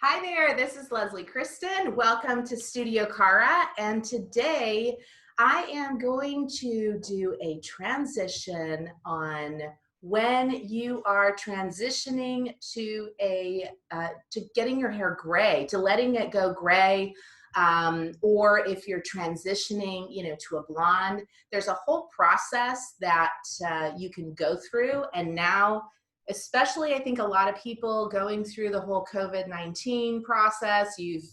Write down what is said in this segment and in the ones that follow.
Hi there, this is Leslie Christin. Welcome to Studio CARA, and today I am going to do a transition on when you are transitioning to to getting your hair gray, to letting it go gray, or if you're transitioning, to a blonde. There's a whole process that you can go through, and now especially I think a lot of people going through the whole COVID-19 process, you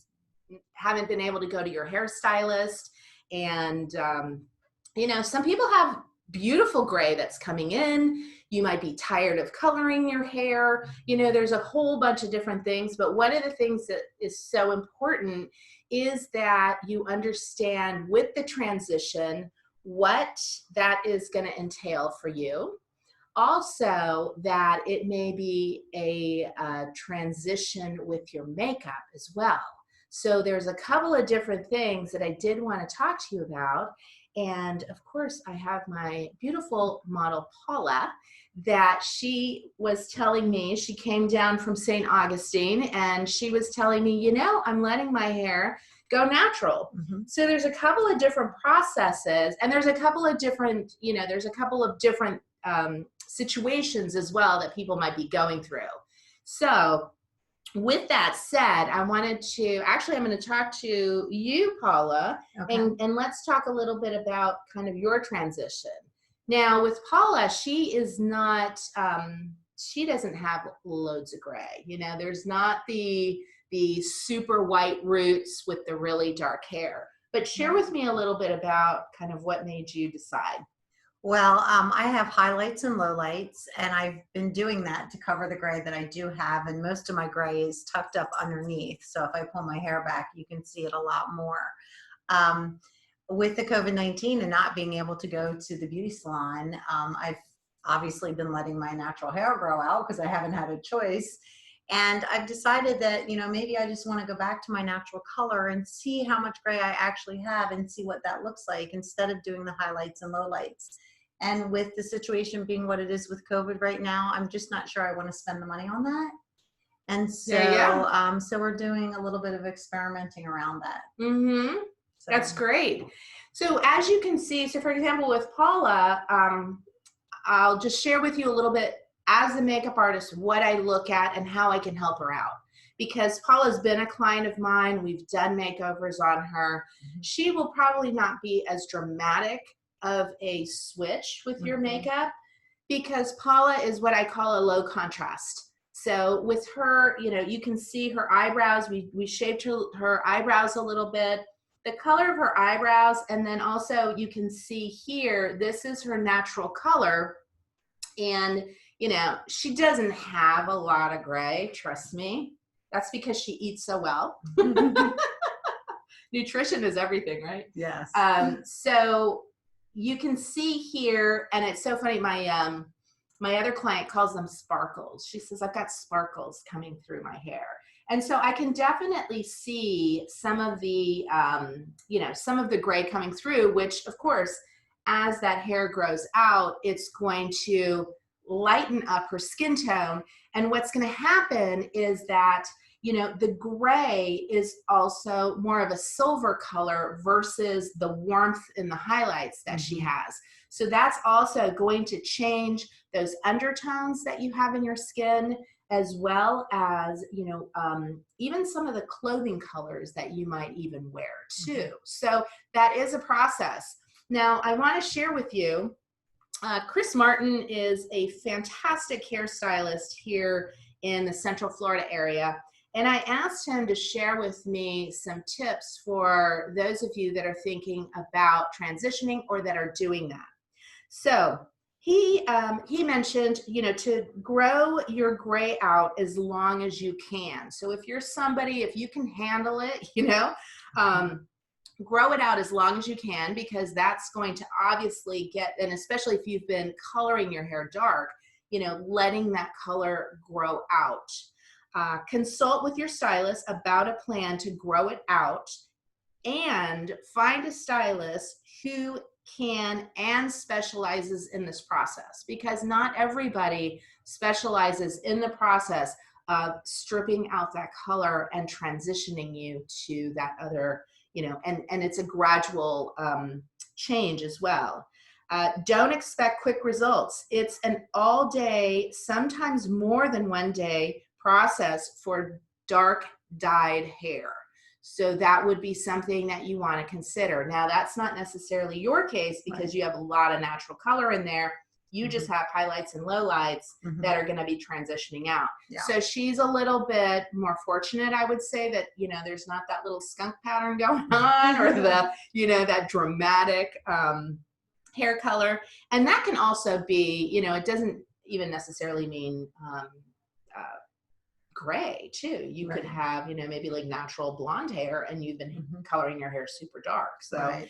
haven't been able to go to your hairstylist. And, some people have beautiful gray that's coming in. You might be tired of coloring your hair. There's a whole bunch of different things. But one of the things that is so important is that you understand with the transition what that is going to entail for you. Also, that it may be a transition with your makeup as well. So there's a couple of different things that I did want to talk to you about. And of course, I have my beautiful model, Paula, that she was telling me, she came down from St. Augustine, and she was telling me, I'm letting my hair go natural. So there's a couple of different processes, and there's a couple of different, situations as well that people might be going through. So with that said, I'm going to talk to you, Paula, Okay. and let's talk a little bit about kind of your transition. Now with Paula, she is not, she doesn't have loads of gray. There's not the super white roots with the really dark hair. But share with me a little bit about kind of what made you decide. Well, I have highlights and lowlights, and I've been doing that to cover the gray that I do have, and most of my gray is tucked up underneath. So if I pull my hair back, you can see it a lot more. With the COVID-19 and not being able to go to the beauty salon, I've obviously been letting my natural hair grow out because I haven't had a choice. And I've decided that, maybe I just want to go back to my natural color and see how much gray I actually have and see what that looks like instead of doing the highlights and lowlights. And with the situation being what it is with COVID right now, I'm just not sure I want to spend the money on that. And so, so we're doing a little bit of experimenting around that. So. That's great. So as you can see, so for example, with Paula, I'll just share with you a little bit as a makeup artist, what I look at and how I can help her out. Because Paula's been a client of mine. We've done makeovers on her. She will probably not be as dramatic of a switch with your makeup because Paula is what I call a low contrast. So with her, you can see her eyebrows. We shaped her eyebrows a little bit. The color of her eyebrows, and then also you can see here, this is her natural color. And she doesn't have a lot of gray, trust me. That's because she eats so well. Nutrition is everything, right? Yes. So you can see here, and it's so funny, my other client calls them sparkles. She says, I've got sparkles coming through my hair. And so I can definitely see some of the, some of the gray coming through, which of course, as that hair grows out, it's going to lighten up her skin tone. And what's going to happen is that, the gray is also more of a silver color versus the warmth in the highlights that she has. So that's also going to change those undertones that you have in your skin, as well as, even some of the clothing colors that you might even wear too. So that is a process. Now, I want to share with you, Chris Martin is a fantastic hairstylist here in the Central Florida area. And I asked him to share with me some tips for those of you that are thinking about transitioning or that are doing that. So he mentioned, to grow your gray out as long as you can. So if you're somebody, if you can handle it, grow it out as long as you can, because that's going to obviously and especially if you've been coloring your hair dark, letting that color grow out. Consult with your stylist about a plan to grow it out, and find a stylist who can and specializes in this process, because not everybody specializes in the process stripping out that color and transitioning you to that other, and it's a gradual change as well. Don't expect quick results. It's an all day, sometimes more than one day process for dark dyed hair. So that would be something that you want to consider. Now, that's not necessarily your case because you have a lot of natural color in there. You just have highlights and lowlights that are going to be transitioning out. Yeah. So she's a little bit more fortunate, I would say, that, there's not that little skunk pattern going on or the, that dramatic hair color. And that can also be, it doesn't even necessarily mean gray too. You could have, maybe like natural blonde hair and you've been coloring your hair super dark. So,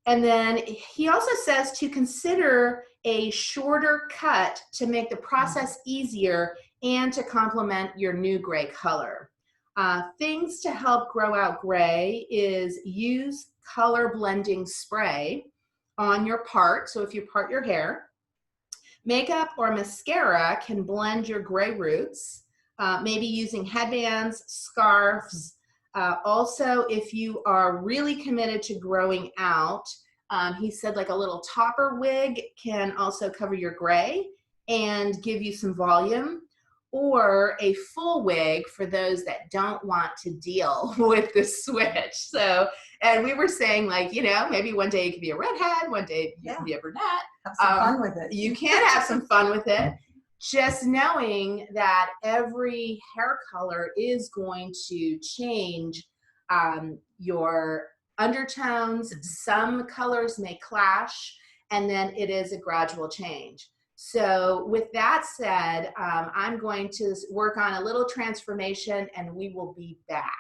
and then he also says to consider a shorter cut to make the process easier and to complement your new gray color. Things to help grow out gray is use color blending spray on your part. So if you part your hair, makeup or mascara can blend your gray roots, maybe using headbands, scarves. Also, if you are really committed to growing out, he said like a little topper wig can also cover your gray and give you some volume, or a full wig for those that don't want to deal with the switch. So, and we were saying like, maybe one day you could be a redhead, one day you can be a brunette. Have some fun with it. You can have some fun with it. Just knowing that every hair color is going to change your undertones. Some colors may clash, and then it is a gradual change. So with that said, I'm going to work on a little transformation and we will be back.